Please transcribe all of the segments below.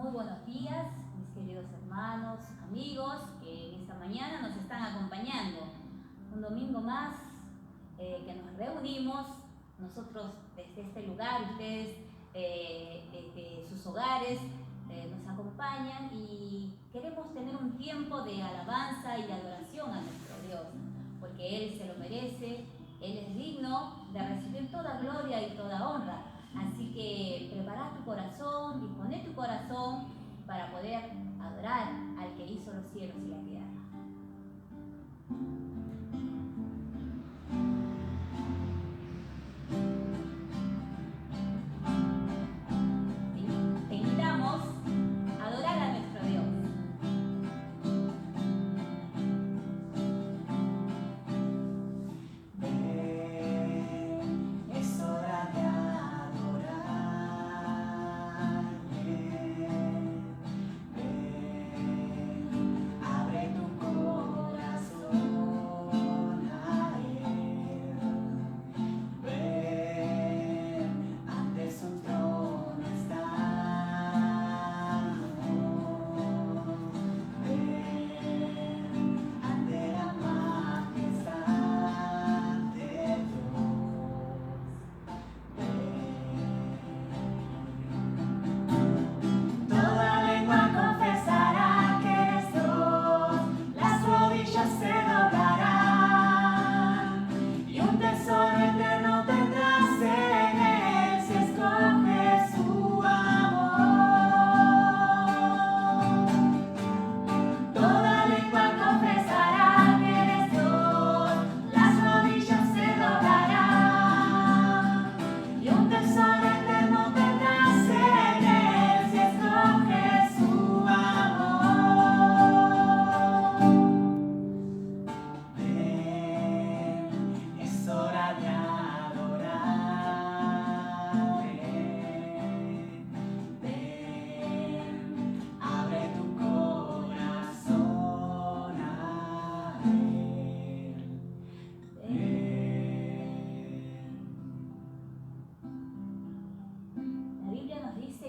Muy buenos días, mis queridos hermanos, amigos que en esta mañana nos están acompañando. Un domingo más que nos reunimos, nosotros desde este lugar, ustedes desde sus hogares nos acompañan y queremos tener un tiempo de alabanza y de adoración a nuestro Dios, porque Él se lo merece, Él es digno de recibir toda gloria y toda honra. Así que prepara tu corazón, dispone tu corazón para poder adorar al que hizo los cielos y la tierra. Te invitamos a adorar a nuestro Dios.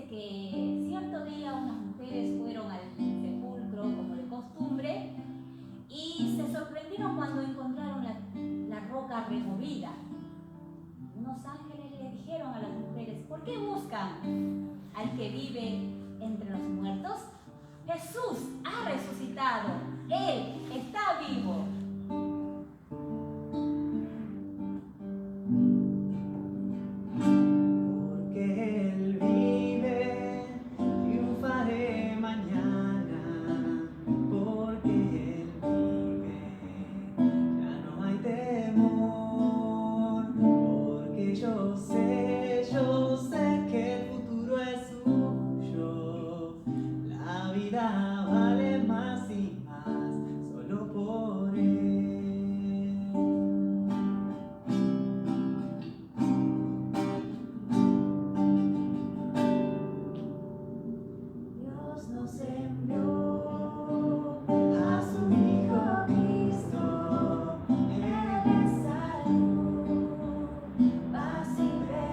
Que cierto día unas mujeres fueron al sepulcro como de costumbre y se sorprendieron cuando encontraron la roca removida. Unos ángeles le dijeron a las mujeres: ¿por qué buscan al que vive entre los muertos? Jesús ha resucitado, Él está vivo. Sin ver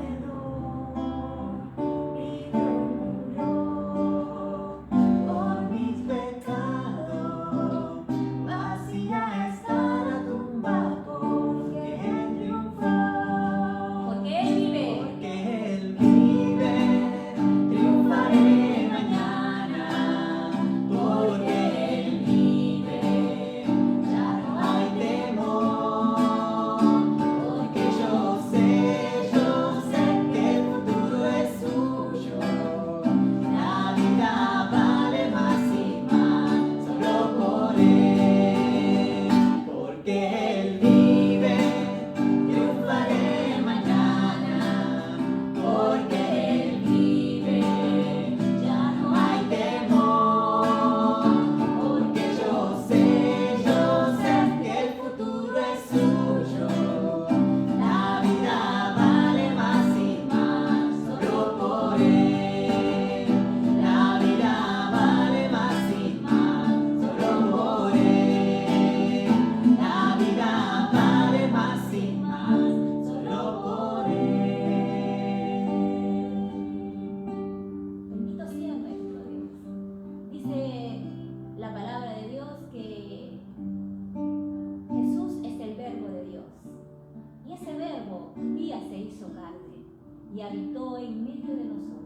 y habitó en medio de nosotros.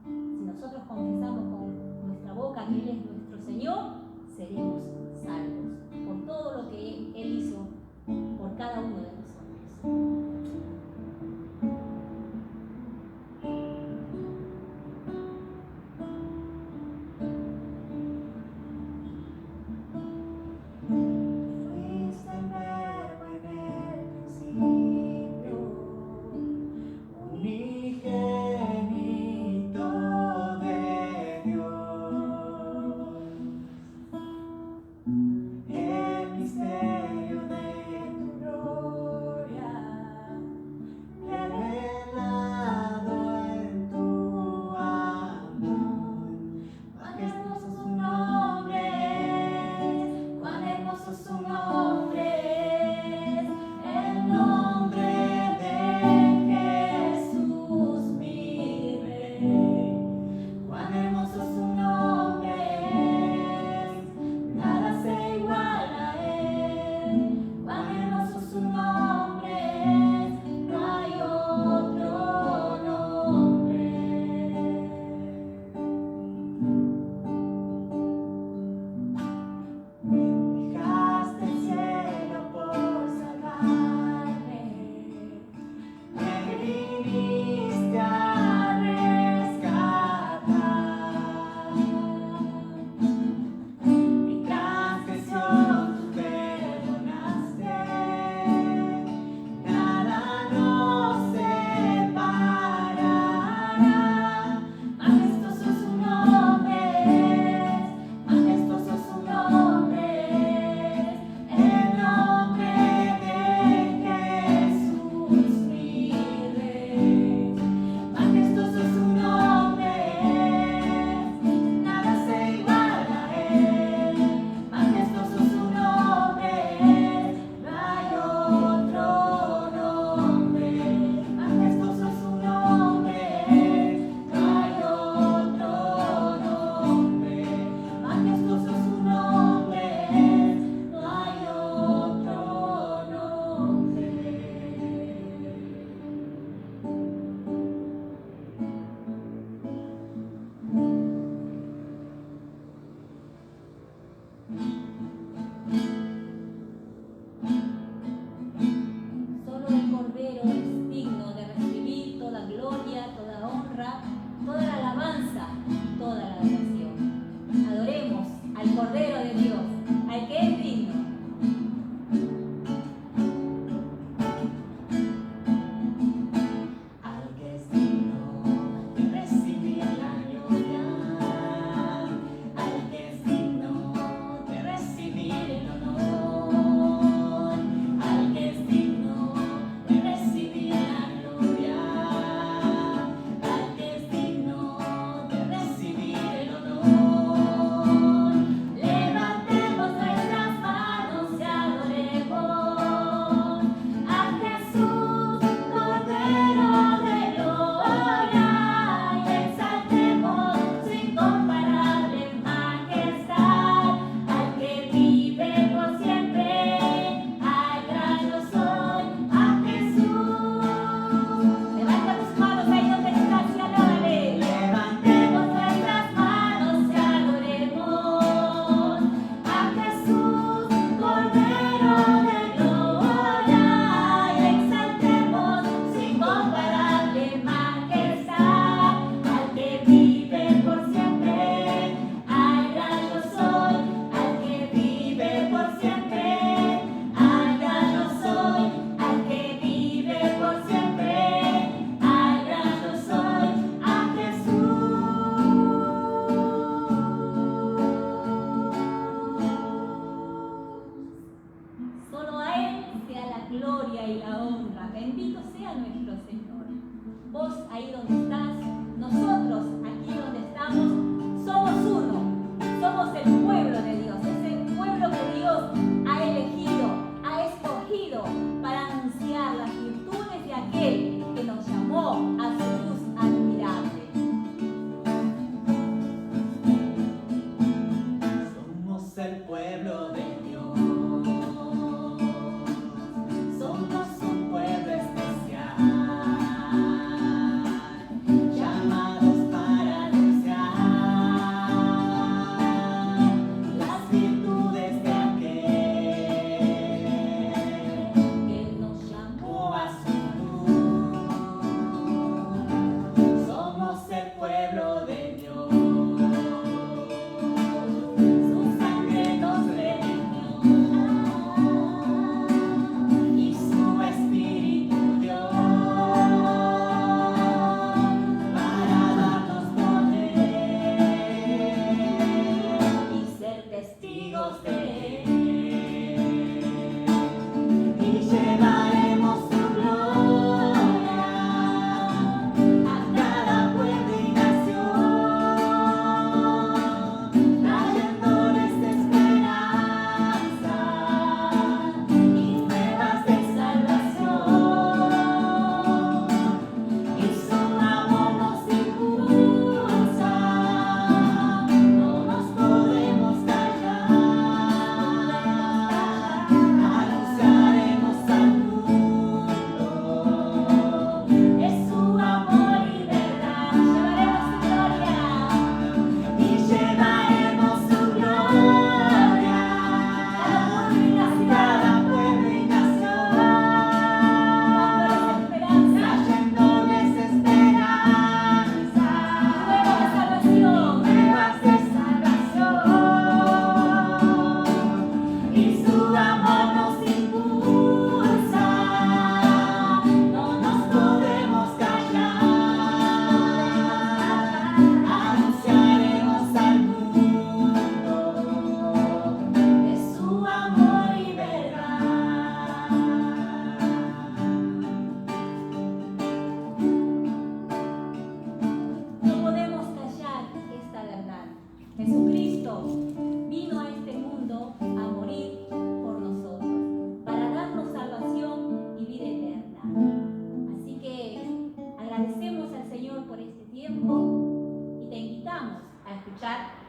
Si nosotros confesamos con nuestra boca que Él es nuestro Señor, seremos salvos por todo lo que Él hizo por cada uno de nosotros.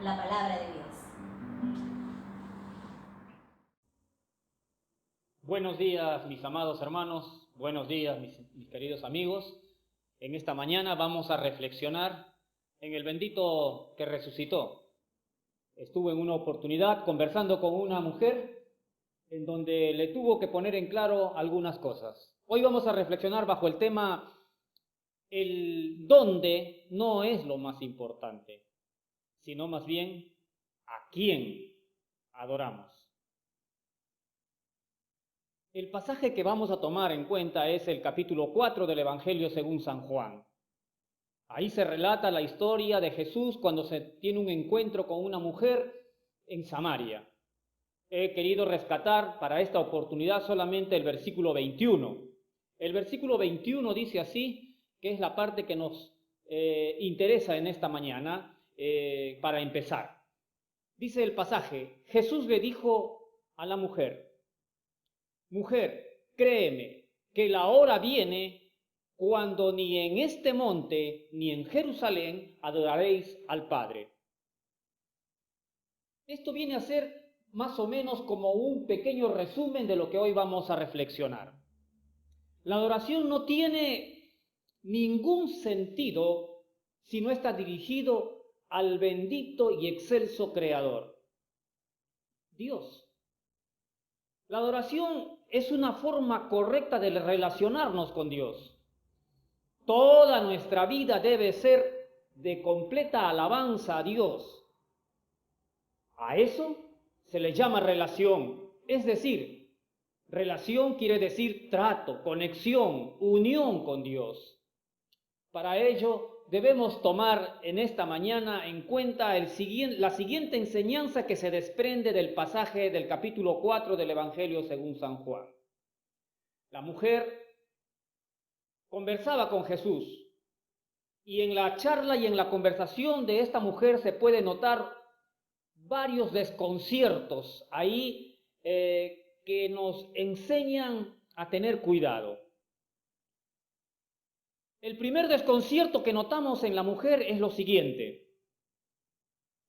la palabra de Dios. Buenos días, mis amados hermanos, buenos días, mis queridos amigos. En esta mañana vamos a reflexionar en el bendito que resucitó. Estuve en una oportunidad conversando con una mujer en donde le tuvo que poner en claro algunas cosas. Hoy vamos a reflexionar bajo el tema: el dónde no es lo más importante, sino más bien a quién adoramos. El pasaje que vamos a tomar en cuenta es el capítulo 4 del Evangelio según San Juan. Ahí se relata la historia de Jesús cuando se tiene un encuentro con una mujer en Samaria. He querido rescatar para esta oportunidad solamente el versículo 21. El versículo 21 dice así, que es la parte que nos interesa en esta mañana para empezar. Dice el pasaje: Jesús le dijo a la mujer: Mujer, créeme que la hora viene cuando ni en este monte ni en Jerusalén adoraréis al Padre. Esto viene a ser más o menos como un pequeño resumen de lo que hoy vamos a reflexionar. La adoración no tiene ningún sentido si no está dirigido al bendito y excelso Creador, Dios. La adoración es una forma correcta de relacionarnos con Dios. Toda nuestra vida debe ser de completa alabanza a Dios. A eso se le llama relación, es decir, relación quiere decir trato, conexión, unión con Dios. Para ello debemos tomar en esta mañana en cuenta la siguiente enseñanza que se desprende del pasaje del capítulo 4 del Evangelio según San Juan. La mujer conversaba con Jesús y en la charla y en la conversación de esta mujer se puede notar varios desconciertos ahí que nos enseñan a tener cuidado. El primer desconcierto que notamos en la mujer es lo siguiente: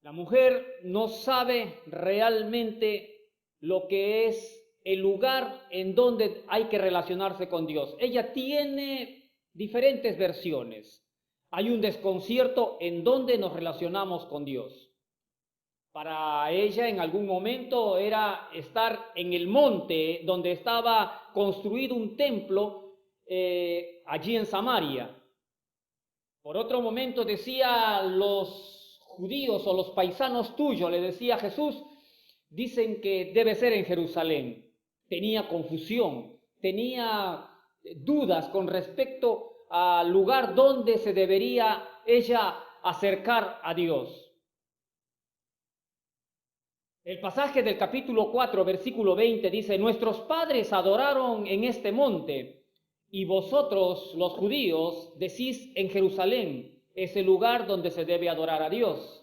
la mujer no sabe realmente lo que es el lugar en donde hay que relacionarse con Dios. Ella tiene diferentes versiones. Hay un desconcierto en donde nos relacionamos con Dios. Para ella en algún momento era estar en el monte donde estaba construido un templo allí en Samaria. Por otro momento decía: los judíos o los paisanos tuyos, le decía Jesús, dicen que debe ser en Jerusalén. Tenía confusión, tenía dudas con respecto al lugar donde se debería ella acercar a Dios. El pasaje del capítulo 4, versículo 20 dice: Nuestros padres adoraron en este monte, y vosotros, los judíos, decís en Jerusalén, es el lugar donde se debe adorar a Dios.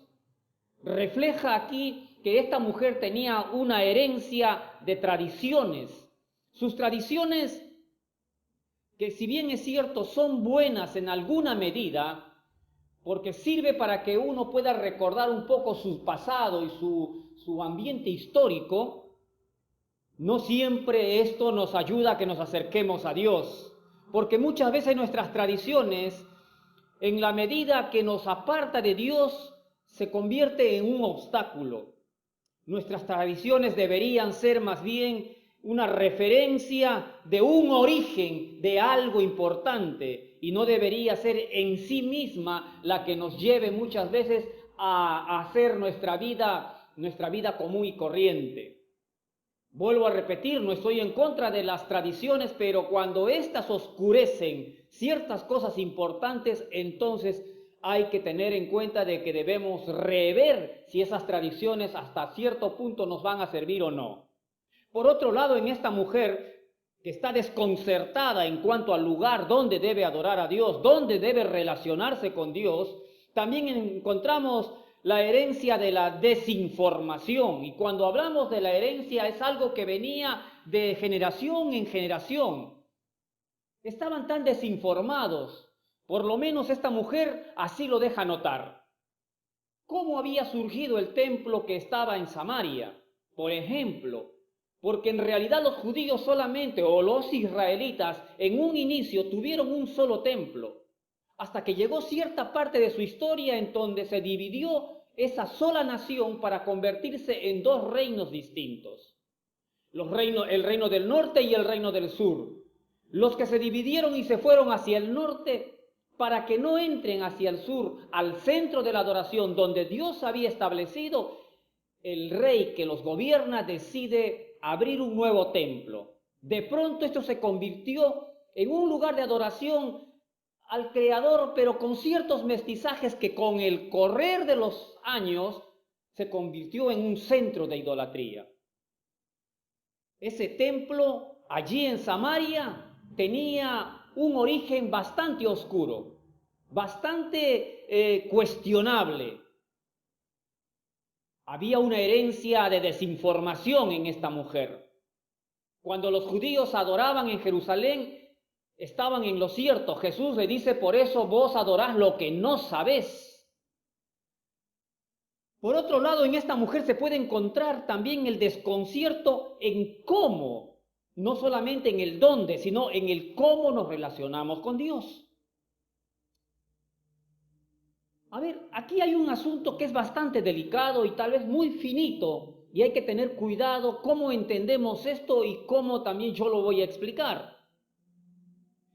Refleja aquí que esta mujer tenía una herencia de tradiciones. Sus tradiciones, que si bien es cierto son buenas en alguna medida, porque sirve para que uno pueda recordar un poco su pasado y su ambiente histórico, no siempre esto nos ayuda a que nos acerquemos a Dios, porque muchas veces nuestras tradiciones, en la medida que nos aparta de Dios, se convierte en un obstáculo. Nuestras tradiciones deberían ser más bien una referencia de un origen, de algo importante, y no debería ser en sí misma la que nos lleve muchas veces a hacer nuestra vida común y corriente. Vuelvo a repetir, no estoy en contra de las tradiciones, pero cuando éstas oscurecen ciertas cosas importantes, entonces hay que tener en cuenta de que debemos rever si esas tradiciones hasta cierto punto nos van a servir o no. Por otro lado, en esta mujer que está desconcertada en cuanto al lugar donde debe adorar a Dios, donde debe relacionarse con Dios, también encontramos la herencia de la desinformación. Y cuando hablamos de la herencia es algo que venía de generación en generación. Estaban tan desinformados, por lo menos esta mujer así lo deja notar. cómo había surgido el templo que estaba en Samaria. Por ejemplo, porque en realidad los judíos solamente, o los israelitas, en un inicio tuvieron un solo templo, hasta que llegó cierta parte de su historia en donde se dividió esa sola nación para convertirse en dos reinos distintos. El reino del norte y el reino del sur. Los que se dividieron y se fueron hacia el norte para que no entren hacia el sur, al centro de la adoración donde Dios había establecido, el rey que los gobierna decide abrir un nuevo templo. De pronto esto se convirtió en un lugar de adoración al Creador, pero con ciertos mestizajes que con el correr de los años se convirtió en un centro de idolatría. Ese templo allí en Samaria tenía un origen bastante oscuro, bastante cuestionable. Había una herencia de desinformación en esta mujer. Cuando los judíos adoraban en Jerusalén, estaban en lo cierto. Jesús le dice, por eso vos adorás lo que no sabés. Por otro lado, en esta mujer se puede encontrar también el desconcierto en cómo, no solamente en el dónde, sino en el cómo nos relacionamos con Dios. A ver, aquí hay un asunto que es bastante delicado y tal vez muy finito, y hay que tener cuidado cómo entendemos esto y cómo también yo lo voy a explicar.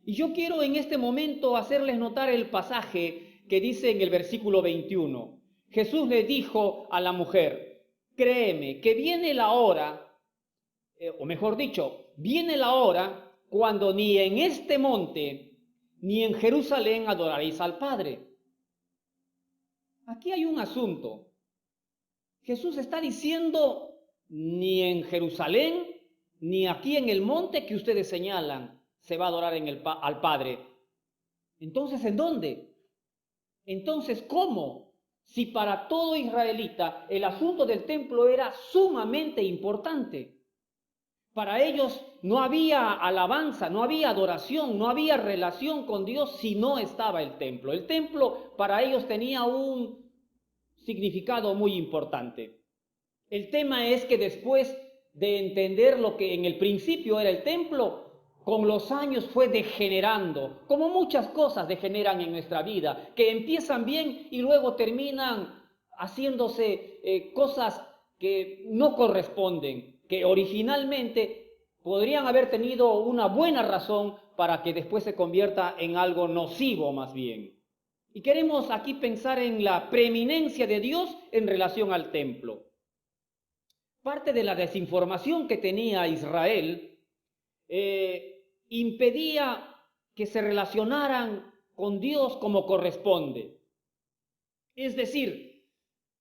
Y yo quiero en este momento hacerles notar el pasaje que dice en el versículo 21. Jesús le dijo a la mujer, créeme que viene la hora, o mejor dicho, viene la hora cuando ni en este monte ni en Jerusalén adoraréis al Padre. Aquí hay un asunto. Jesús está diciendo, ni en Jerusalén, ni aquí en el monte que ustedes señalan, se va a adorar al Padre. Entonces, ¿en dónde? Entonces, ¿cómo? Si para todo israelita el asunto del templo era sumamente importante. Para ellos no había alabanza, no había adoración, no había relación con Dios si no estaba el templo. El templo para ellos tenía un significado muy importante. El tema es que después de entender lo que en el principio era el templo, con los años fue degenerando, como muchas cosas degeneran en nuestra vida, que empiezan bien y luego terminan haciéndose cosas que no corresponden, que originalmente podrían haber tenido una buena razón para que después se convierta en algo nocivo más bien. Y queremos aquí pensar en la preeminencia de Dios en relación al templo. Parte de la desinformación que tenía Israel impedía que se relacionaran con Dios como corresponde. Es decir,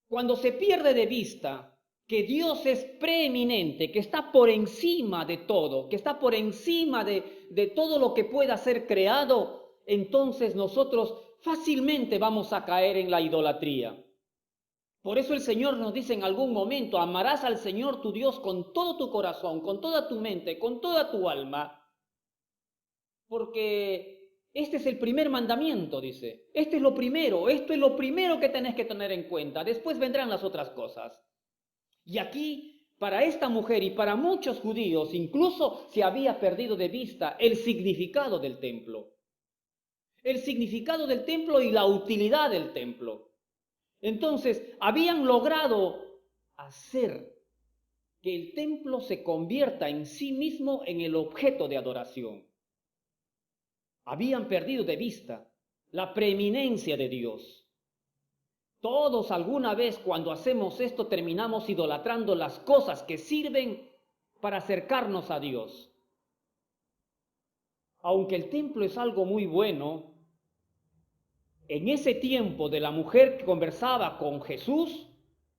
cuando se pierde de vista que Dios es preeminente, que está por encima de todo, que está por encima de todo lo que pueda ser creado, entonces nosotros fácilmente vamos a caer en la idolatría. Por eso el Señor nos dice en algún momento, amarás al Señor tu Dios con todo tu corazón, con toda tu mente, con toda tu alma, porque este es el primer mandamiento, dice. Este es lo primero, esto es lo primero que tenés que tener en cuenta, después vendrán las otras cosas. Y aquí, para esta mujer y para muchos judíos, incluso se había perdido de vista el significado del templo. El significado del templo y la utilidad del templo. Entonces, habían logrado hacer que el templo se convierta en sí mismo en el objeto de adoración. Habían perdido de vista la preeminencia de Dios. Todos alguna vez cuando hacemos esto terminamos idolatrando las cosas que sirven para acercarnos a Dios. Aunque el templo es algo muy bueno, en ese tiempo de la mujer que conversaba con Jesús,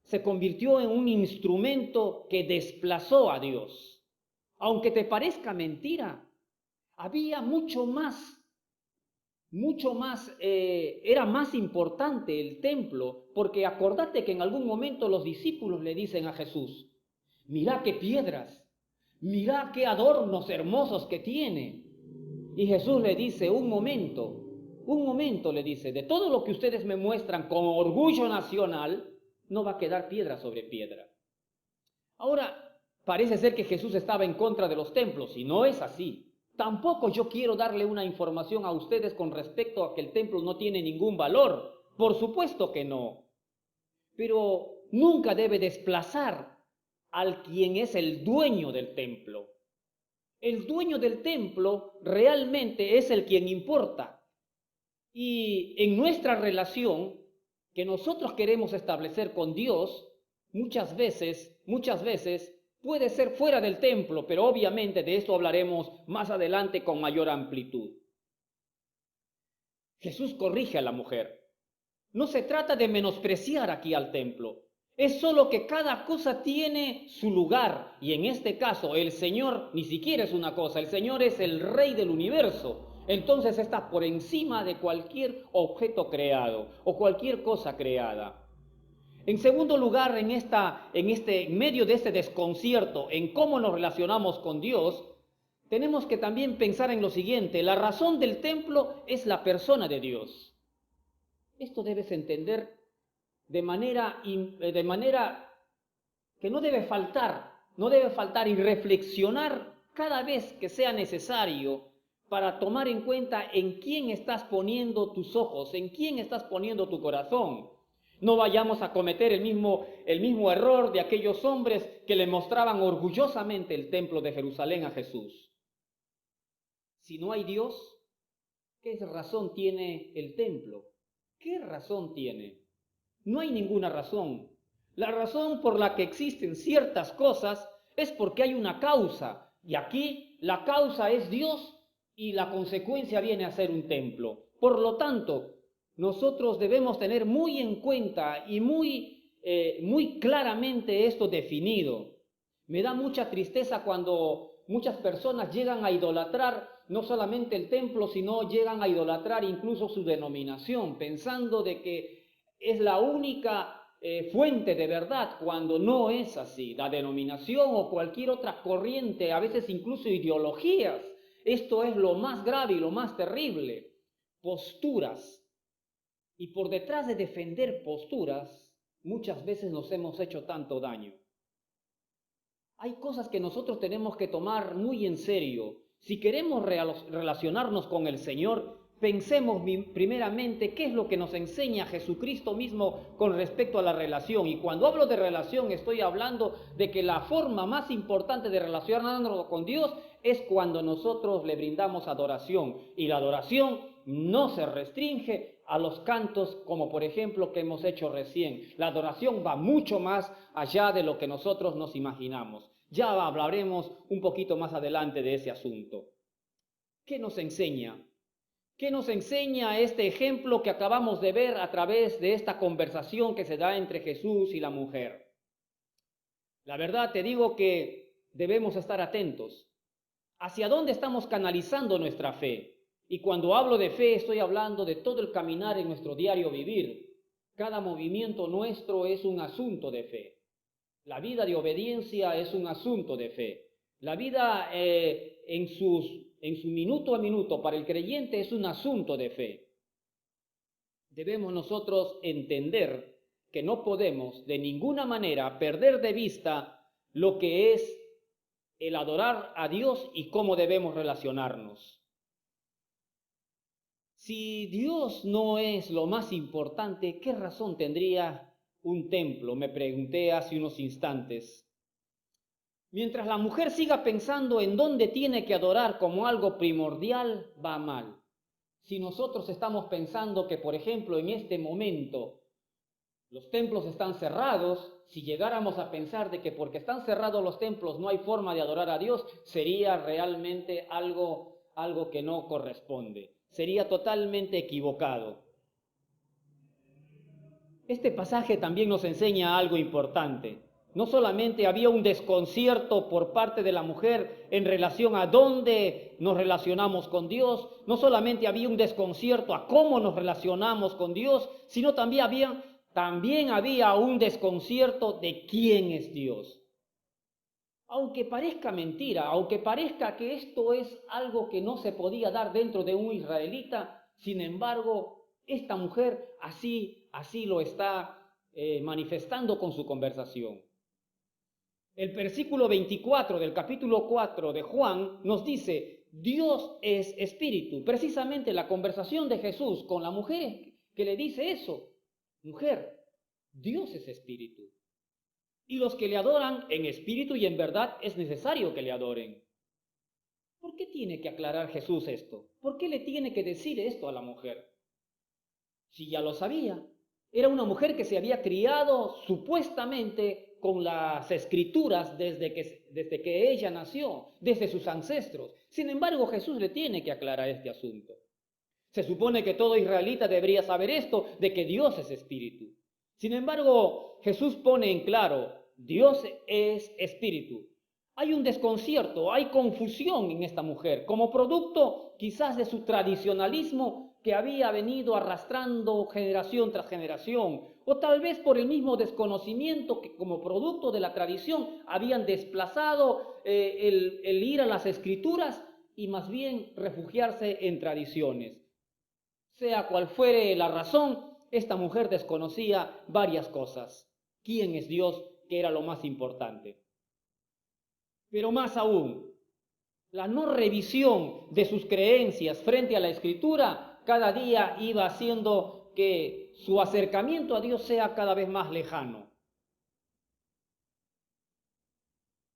se convirtió en un instrumento que desplazó a Dios. Aunque te parezca mentira, había mucho más, era más importante el templo, porque acordate que en algún momento los discípulos le dicen a Jesús, mirá qué piedras, mirá qué adornos hermosos que tiene. Y Jesús le dice, un momento, un momento, le dice, de todo lo que ustedes me muestran como orgullo nacional, no va a quedar piedra sobre piedra. Ahora, parece ser que Jesús estaba en contra de los templos, y no es así. Tampoco yo quiero darle una información a ustedes con respecto a que el templo no tiene ningún valor. Por supuesto que no. Pero nunca debe desplazar al quien es el dueño del templo. El dueño del templo realmente es el quien importa. Y en nuestra relación que nosotros queremos establecer con Dios, muchas veces puede ser fuera del templo, pero obviamente de esto hablaremos más adelante con mayor amplitud. Jesús corrige a la mujer. No se trata de menospreciar aquí al templo. Es solo que cada cosa tiene su lugar. Y en este caso, el Señor ni siquiera es una cosa. El Señor es el Rey del universo. Entonces está por encima de cualquier objeto creado o cualquier cosa creada. En segundo lugar, en medio de este desconcierto en cómo nos relacionamos con Dios, tenemos que también pensar en lo siguiente: la razón del templo es la persona de Dios. Esto debes entender de manera que no debe faltar y reflexionar cada vez que sea necesario para tomar en cuenta en quién estás poniendo tus ojos, en quién estás poniendo tu corazón. No vayamos a cometer el mismo error de aquellos hombres que le mostraban orgullosamente el templo de Jerusalén a Jesús. Si no hay Dios, ¿qué razón tiene el templo? ¿Qué razón tiene? No hay ninguna razón. La razón por la que existen ciertas cosas es porque hay una causa, y aquí la causa es Dios y la consecuencia viene a ser un templo. Por lo tanto, nosotros debemos tener muy en cuenta y muy claramente esto definido. Me da mucha tristeza cuando muchas personas llegan a idolatrar no solamente el templo, sino llegan a idolatrar incluso su denominación, pensando de que es la única fuente de verdad, cuando no es así. La denominación o cualquier otra corriente, a veces incluso ideologías, esto es lo más grave y lo más terrible. Posturas. Y por detrás de defender posturas, muchas veces nos hemos hecho tanto daño. Hay cosas que nosotros tenemos que tomar muy en serio. Si queremos relacionarnos con el Señor, pensemos primeramente qué es lo que nos enseña Jesucristo mismo con respecto a la relación. Y cuando hablo de relación, estoy hablando de que la forma más importante de relacionarnos con Dios es cuando nosotros le brindamos adoración. Y la adoración no se restringe a los cantos como por ejemplo que hemos hecho recién. La adoración va mucho más allá de lo que nosotros nos imaginamos. Ya hablaremos un poquito más adelante de ese asunto. ¿Qué nos enseña? ¿Qué nos enseña este ejemplo que acabamos de ver a través de esta conversación que se da entre Jesús y la mujer? La verdad te digo que debemos estar atentos. ¿Hacia dónde estamos canalizando nuestra fe? Y cuando hablo de fe estoy hablando de todo el caminar en nuestro diario vivir. Cada movimiento nuestro es un asunto de fe. La vida de obediencia es un asunto de fe. La vida en su minuto a minuto para el creyente es un asunto de fe. Debemos nosotros entender que no podemos de ninguna manera perder de vista lo que es el adorar a Dios y cómo debemos relacionarnos. Si Dios no es lo más importante, ¿qué razón tendría un templo? Me pregunté hace unos instantes. Mientras la mujer siga pensando en dónde tiene que adorar como algo primordial, va mal. Si nosotros estamos pensando que, por ejemplo, en este momento los templos están cerrados, si llegáramos a pensar de que porque están cerrados los templos no hay forma de adorar a Dios, sería realmente algo que no corresponde. Sería totalmente equivocado. Este pasaje también nos enseña algo importante. No solamente había un desconcierto por parte de la mujer en relación a dónde nos relacionamos con Dios, no solamente había un desconcierto a cómo nos relacionamos con Dios, sino también había un desconcierto de quién es Dios. Aunque parezca mentira, aunque parezca que esto es algo que no se podía dar dentro de un israelita, Sin embargo, esta mujer así lo está manifestando con su conversación. El versículo 24 del capítulo 4 de Juan nos dice, Dios es espíritu. Precisamente la conversación de Jesús con la mujer que le dice eso. Mujer, Dios es espíritu. Y los que le adoran en espíritu y en verdad es necesario que le adoren. ¿Por qué tiene que aclarar Jesús esto? ¿Por qué le tiene que decir esto a la mujer? Si ya lo sabía. Era una mujer que se había criado supuestamente con las escrituras desde que ella nació, desde sus ancestros. Sin embargo, Jesús le tiene que aclarar este asunto. Se supone que todo israelita debería saber esto, de que Dios es espíritu. Sin embargo, Jesús pone en claro, Dios es espíritu. Hay un desconcierto, hay confusión en esta mujer, como producto quizás de su tradicionalismo que había venido arrastrando generación tras generación, o tal vez por el mismo desconocimiento que como producto de la tradición habían desplazado el ir a las escrituras y más bien refugiarse en tradiciones. Sea cual fuere la razón, esta mujer desconocía varias cosas. ¿Quién es Dios? Que era lo más importante. Pero más aún, la no revisión de sus creencias frente a la Escritura cada día iba haciendo que su acercamiento a Dios sea cada vez más lejano.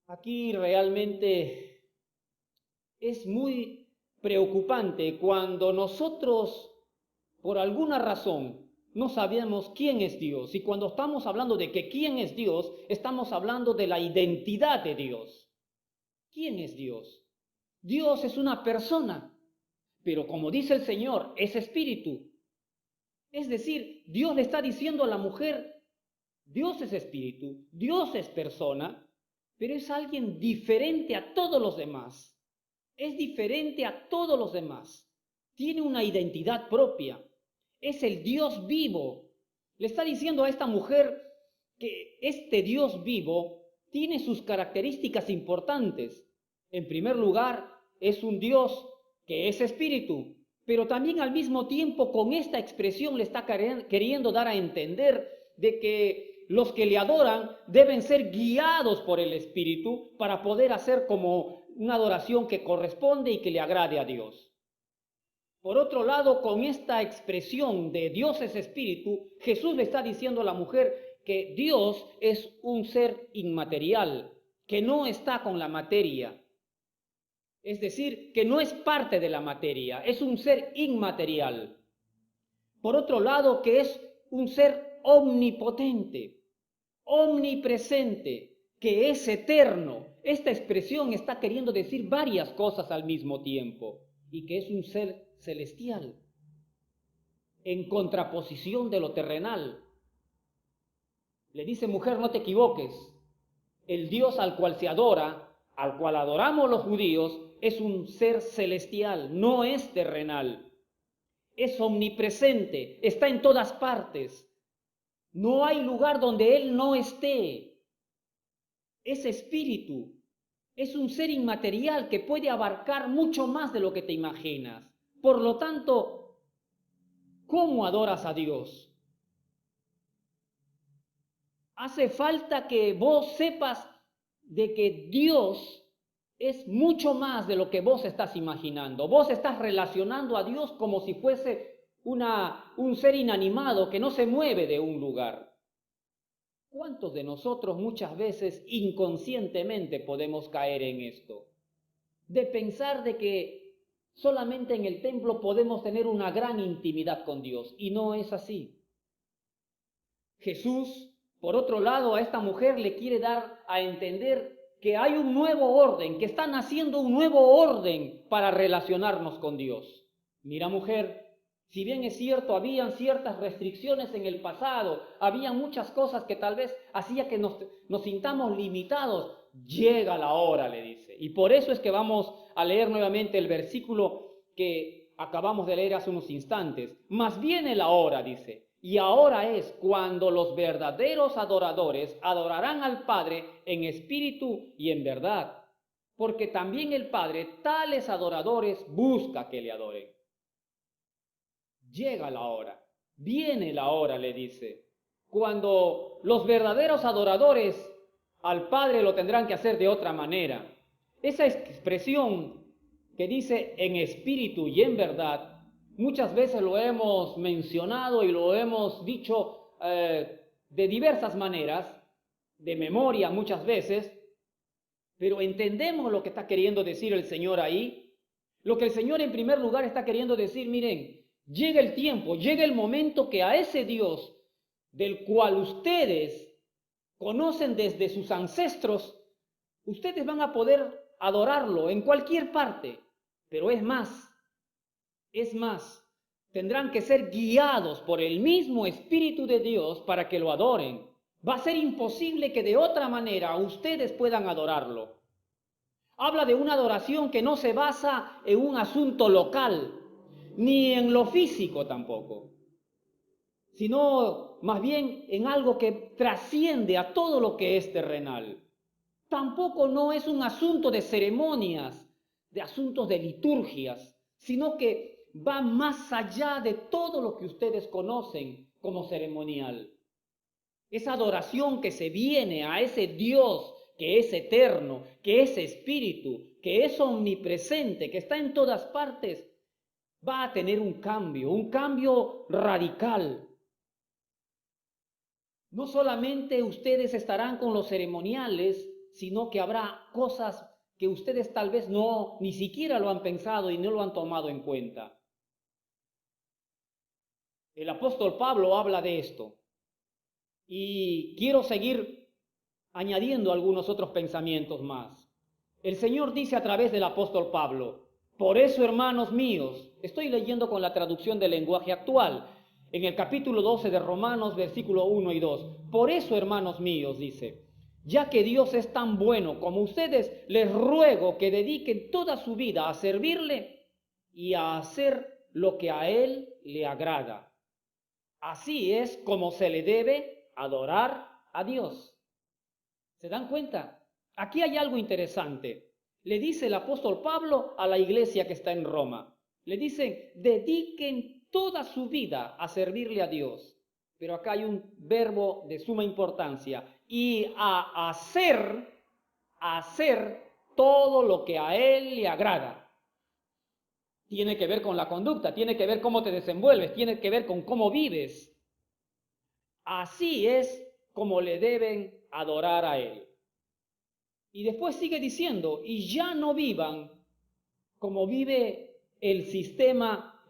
Aquí realmente es muy preocupante cuando nosotros, por alguna razón, no sabemos quién es Dios. Y cuando estamos hablando de que quién es Dios, estamos hablando de la identidad de Dios. ¿Quién es Dios? Dios es una persona, pero como dice el Señor, es espíritu. Es decir, Dios le está diciendo a la mujer, Dios es espíritu, Dios es persona, pero es alguien diferente a todos los demás. Es diferente a todos los demás. Tiene una identidad propia. Es el Dios vivo. Le está diciendo a esta mujer que este Dios vivo tiene sus características importantes. En primer lugar, es un Dios que es espíritu, pero también al mismo tiempo con esta expresión le está queriendo dar a entender de que los que le adoran deben ser guiados por el espíritu para poder hacer como una adoración que corresponde y que le agrade a Dios. Por otro lado, con esta expresión de Dios es espíritu, Jesús le está diciendo a la mujer que Dios es un ser inmaterial, que no está con la materia. Es decir, que no es parte de la materia, es un ser inmaterial. Por otro lado, que es un ser omnipotente, omnipresente, que es eterno. Esta expresión está queriendo decir varias cosas al mismo tiempo, y que es un ser celestial, en contraposición de lo terrenal. Le dice, mujer, no te equivoques, el Dios al cual se adora, al cual adoramos los judíos, es un ser celestial, no es terrenal. Es omnipresente, está en todas partes. No hay lugar donde Él no esté. Es espíritu, es un ser inmaterial que puede abarcar mucho más de lo que te imaginas. Por lo tanto, ¿cómo adoras a Dios? Hace falta que vos sepas de que Dios es mucho más de lo que vos estás imaginando. Vos estás relacionando a Dios como si fuese un ser inanimado que no se mueve de un lugar. ¿Cuántos de nosotros muchas veces inconscientemente podemos caer en esto? De pensar de que solamente en el templo podemos tener una gran intimidad con Dios, y no es así. Jesús, por otro lado, a esta mujer le quiere dar a entender que hay un nuevo orden, que está naciendo un nuevo orden para relacionarnos con Dios. Mira, mujer, si bien es cierto, habían ciertas restricciones en el pasado, había muchas cosas que tal vez hacía que nos sintamos limitados, llega la hora, le dice. Y por eso es que vamos a leer nuevamente el versículo que acabamos de leer hace unos instantes. Más viene la hora, dice. Y ahora es cuando los verdaderos adoradores adorarán al Padre en espíritu y en verdad, porque también el Padre tales adoradores busca que le adoren. llega la hora, viene la hora, le dice, cuando los verdaderos adoradores al Padre lo tendrán que hacer de otra manera. Esa expresión que dice en espíritu y en verdad, muchas veces lo hemos mencionado y lo hemos dicho de diversas maneras, de memoria muchas veces, pero entendemos lo que está queriendo decir el Señor ahí. Lo que el Señor en primer lugar está queriendo decir, miren, llega el tiempo, llega el momento que a ese Dios del cual ustedes conocen desde sus ancestros, ustedes van a poder adorarlo en cualquier parte, pero es más, tendrán que ser guiados por el mismo Espíritu de Dios para que lo adoren. Va a ser imposible que de otra manera ustedes puedan adorarlo. Habla de una adoración que no se basa en un asunto local, ni en lo físico tampoco, sino más bien en algo que trasciende a todo lo que es terrenal. Tampoco no es un asunto de ceremonias, de asuntos de liturgias, sino que va más allá de todo lo que ustedes conocen como ceremonial. Esa adoración que se viene a ese Dios que es eterno, que es espíritu, que es omnipresente, que está en todas partes, va a tener un cambio radical. No solamente ustedes estarán con los ceremoniales, sino que habrá cosas que ustedes tal vez ni siquiera lo han pensado y no lo han tomado en cuenta. El apóstol Pablo habla de esto y quiero seguir añadiendo algunos otros pensamientos más. El Señor dice a través del apóstol Pablo, por eso, hermanos míos, estoy leyendo con la traducción del lenguaje actual, en el capítulo 12 de Romanos, versículo 1 y 2. Por eso, hermanos míos, dice, ya que Dios es tan bueno como ustedes, les ruego que dediquen toda su vida a servirle y a hacer lo que a Él le agrada. Así es como se le debe adorar a Dios. ¿Se dan cuenta? Aquí hay algo interesante. Le dice el apóstol Pablo a la iglesia que está en Roma. Le dicen, dediquen toda su vida a servirle a Dios. Pero acá hay un verbo de suma importancia. Y a hacer todo lo que a Él le agrada. Tiene que ver con la conducta, tiene que ver cómo te desenvuelves, tiene que ver con cómo vives. Así es como le deben adorar a Él. Y después sigue diciendo, y ya no vivan como vive el sistema,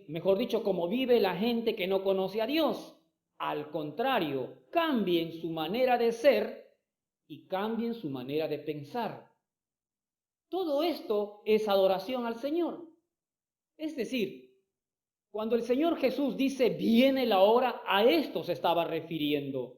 mejor dicho, como vive la gente que no conoce a Dios. Al contrario, cambien su manera de ser y cambien su manera de pensar. Todo esto es adoración al Señor. Es decir, cuando el Señor Jesús dice, viene la hora, a esto se estaba refiriendo.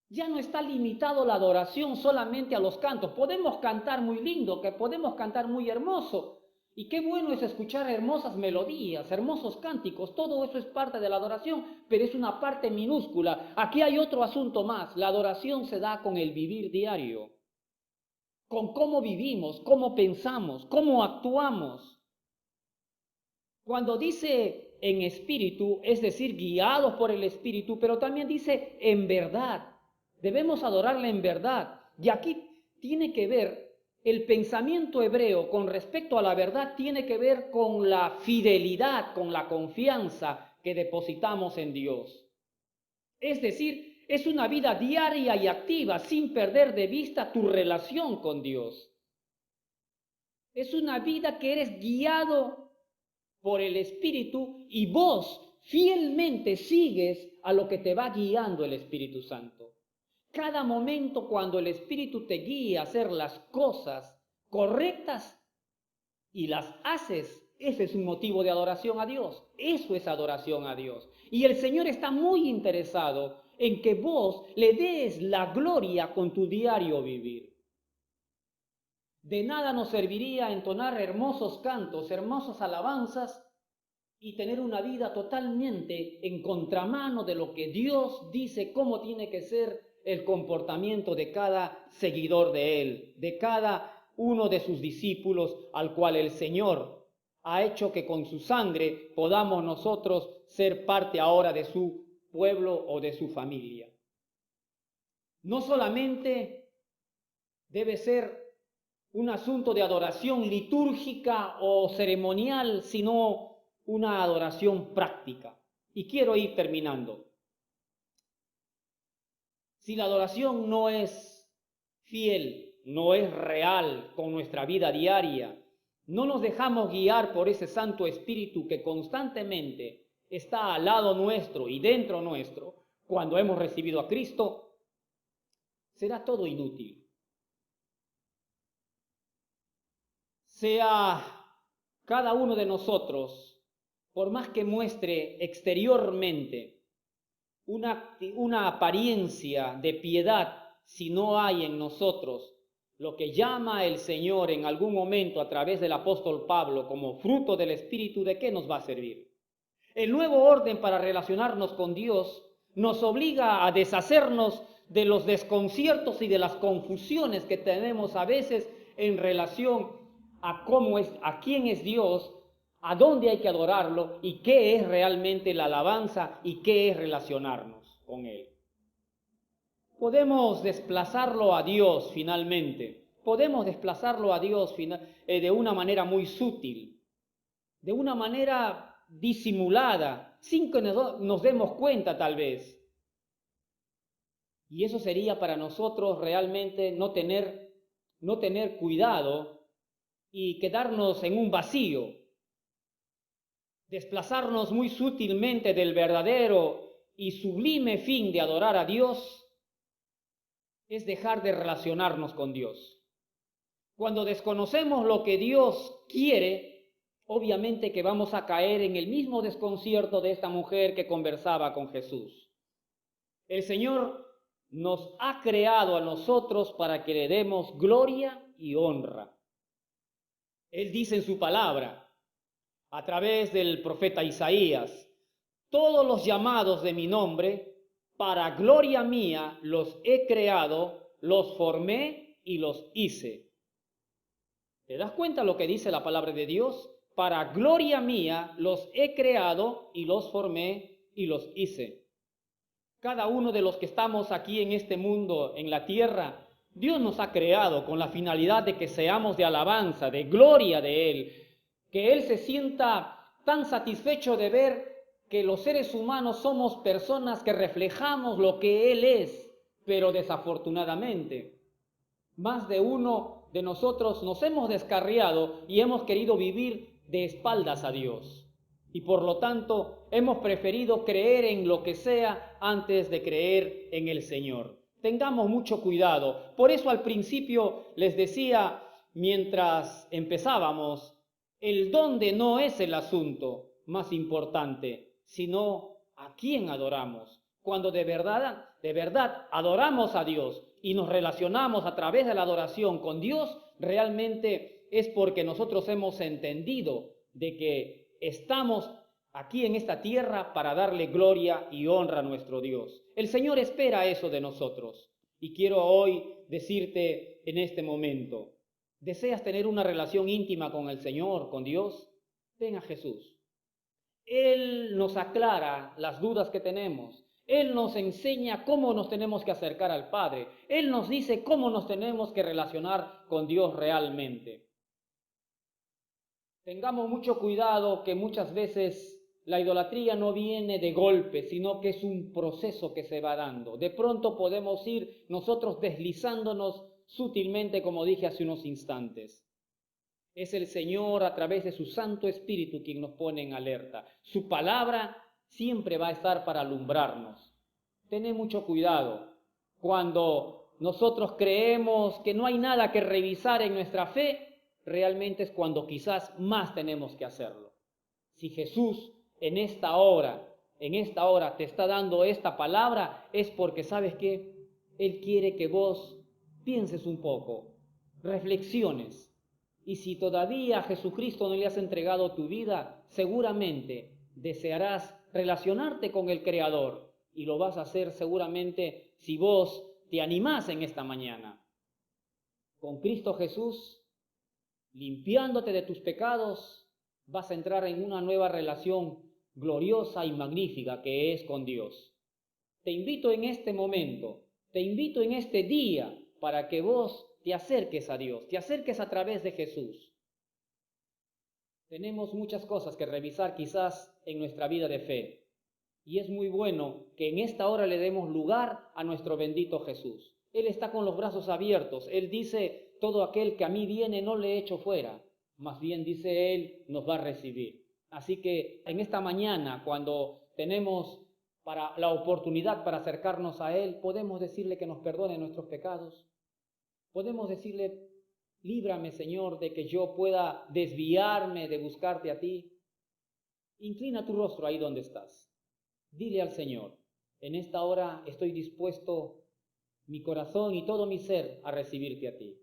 Ya no está limitado la adoración solamente a los cantos. Podemos cantar muy lindo, que podemos cantar muy hermoso. Y qué bueno es escuchar hermosas melodías, hermosos cánticos. Todo eso es parte de la adoración, pero es una parte minúscula. Aquí hay otro asunto más. La adoración se da con el vivir diario. Con cómo vivimos, cómo pensamos, cómo actuamos. Cuando dice en espíritu, es decir, guiados por el espíritu, pero también dice en verdad. Debemos adorarle en verdad. Y aquí tiene que ver, el pensamiento hebreo con respecto a la verdad tiene que ver con la fidelidad, con la confianza que depositamos en Dios. Es decir, es una vida diaria y activa sin perder de vista tu relación con Dios. Es una vida que eres guiado por el Espíritu y vos fielmente sigues a lo que te va guiando el Espíritu Santo. Cada momento cuando el Espíritu te guía a hacer las cosas correctas y las haces, ese es un motivo de adoración a Dios. Eso es adoración a Dios. Y el Señor está muy interesado en que vos le des la gloria con tu diario vivir. De nada nos serviría entonar hermosos cantos, hermosas alabanzas y tener una vida totalmente en contramano de lo que Dios dice cómo tiene que ser el comportamiento de cada seguidor de Él, de cada uno de sus discípulos al cual el Señor ha hecho que con su sangre podamos nosotros ser parte ahora de su pueblo o de su familia. No solamente debe ser un asunto de adoración litúrgica o ceremonial, sino una adoración práctica. Y quiero ir terminando. Si la adoración no es fiel, no es real con nuestra vida diaria, no nos dejamos guiar por ese Santo Espíritu que constantemente está al lado nuestro y dentro nuestro, cuando hemos recibido a Cristo, será todo inútil. Sea cada uno de nosotros, por más que muestre exteriormente una apariencia de piedad, si no hay en nosotros lo que llama el Señor en algún momento a través del apóstol Pablo como fruto del Espíritu, ¿de qué nos va a servir? El nuevo orden para relacionarnos con Dios nos obliga a deshacernos de los desconciertos y de las confusiones que tenemos a veces en relación a quién es Dios, a dónde hay que adorarlo y qué es realmente la alabanza y qué es relacionarnos con Él. Podemos desplazarlo a Dios finalmente, podemos desplazarlo a Dios de una manera muy sutil, de una manera disimulada, sin que nos demos cuenta tal vez. Y eso sería para nosotros realmente no tener cuidado y quedarnos en un vacío, desplazarnos muy sutilmente del verdadero y sublime fin de adorar a Dios, es dejar de relacionarnos con Dios. Cuando desconocemos lo que Dios quiere, obviamente que vamos a caer en el mismo desconcierto de esta mujer que conversaba con Jesús. El Señor nos ha creado a nosotros para que le demos gloria y honra. Él dice en su palabra, a través del profeta Isaías, todos los llamados de mi nombre, para gloria mía los he creado, los formé y los hice. ¿Te das cuenta lo que dice la palabra de Dios? Para gloria mía los he creado y los formé y los hice. Cada uno de los que estamos aquí en este mundo, en la tierra, Dios nos ha creado con la finalidad de que seamos de alabanza, de gloria de Él, que Él se sienta tan satisfecho de ver que los seres humanos somos personas que reflejamos lo que Él es, pero desafortunadamente, más de uno de nosotros nos hemos descarriado y hemos querido vivir de espaldas a Dios. Y por lo tanto, hemos preferido creer en lo que sea antes de creer en el Señor. Tengamos mucho cuidado. Por eso al principio les decía, mientras empezábamos, el dónde no es el asunto más importante, sino a quién adoramos. Cuando de verdad adoramos a Dios y nos relacionamos a través de la adoración con Dios, realmente es porque nosotros hemos entendido de que estamos aquí en esta tierra para darle gloria y honra a nuestro Dios. El Señor espera eso de nosotros. Y quiero hoy decirte en este momento, ¿deseas tener una relación íntima con el Señor, con Dios? Ven a Jesús. Él nos aclara las dudas que tenemos. Él nos enseña cómo nos tenemos que acercar al Padre. Él nos dice cómo nos tenemos que relacionar con Dios realmente. Tengamos mucho cuidado que muchas veces la idolatría no viene de golpe, sino que es un proceso que se va dando. De pronto podemos ir nosotros deslizándonos sutilmente, como dije hace unos instantes. Es el Señor a través de su Santo Espíritu quien nos pone en alerta. Su palabra siempre va a estar para alumbrarnos. Tened mucho cuidado. Cuando nosotros creemos que no hay nada que revisar en nuestra fe, realmente es cuando quizás más tenemos que hacerlo. Si Jesús en esta hora te está dando esta palabra, es porque, ¿sabes qué? Él quiere que vos pienses un poco, reflexiones. Y si todavía a Jesucristo no le has entregado tu vida, seguramente desearás relacionarte con el Creador. Y lo vas a hacer seguramente si vos te animás en esta mañana. Con Cristo Jesús, limpiándote de tus pecados, vas a entrar en una nueva relación gloriosa y magnífica que es con Dios. Te invito en este momento, te invito en este día para que vos te acerques a Dios, te acerques a través de Jesús. Tenemos muchas cosas que revisar quizás en nuestra vida de fe y es muy bueno que en esta hora le demos lugar a nuestro bendito Jesús. Él está con los brazos abiertos, Él dice, todo aquel que a mí viene no le echo fuera, más bien dice Él, nos va a recibir. Así que en esta mañana, cuando tenemos para la oportunidad para acercarnos a Él, podemos decirle que nos perdone nuestros pecados. Podemos decirle, líbrame, Señor, de que yo pueda desviarme de buscarte a ti. Inclina tu rostro ahí donde estás. Dile al Señor, en esta hora estoy dispuesto, mi corazón y todo mi ser, a recibirte a ti.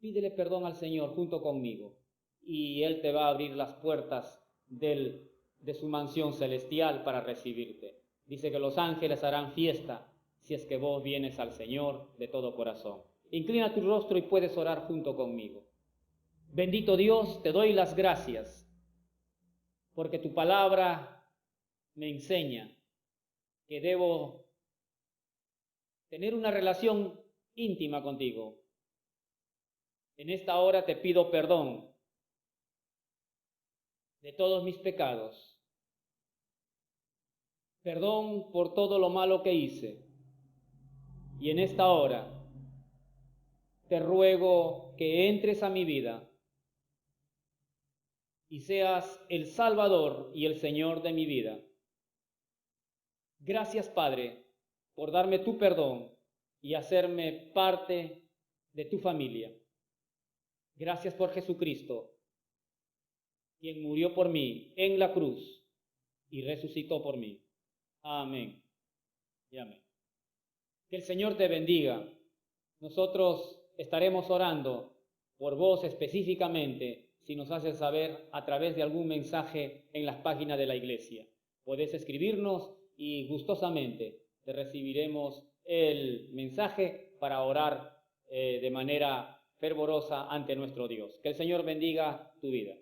Pídele perdón al Señor junto conmigo y Él te va a abrir las puertas de su mansión celestial para recibirte. Dice que los ángeles harán fiesta si es que vos vienes al Señor de todo corazón. Inclina tu rostro y puedes orar junto conmigo. Bendito Dios, te doy las gracias porque tu palabra me enseña que debo tener una relación íntima contigo. En esta hora te pido perdón de todos mis pecados. Perdón por todo lo malo que hice. Y en esta hora te ruego que entres a mi vida y seas el Salvador y el Señor de mi vida. Gracias, Padre, por darme tu perdón y hacerme parte de tu familia. Gracias por Jesucristo, quien murió por mí en la cruz y resucitó por mí. Amén y amén. Que el Señor te bendiga. Nosotros estaremos orando por vos específicamente si nos haces saber a través de algún mensaje en las páginas de la iglesia. Podés escribirnos y gustosamente te recibiremos el mensaje para orar de manera fervorosa ante nuestro Dios. Que el Señor bendiga tu vida.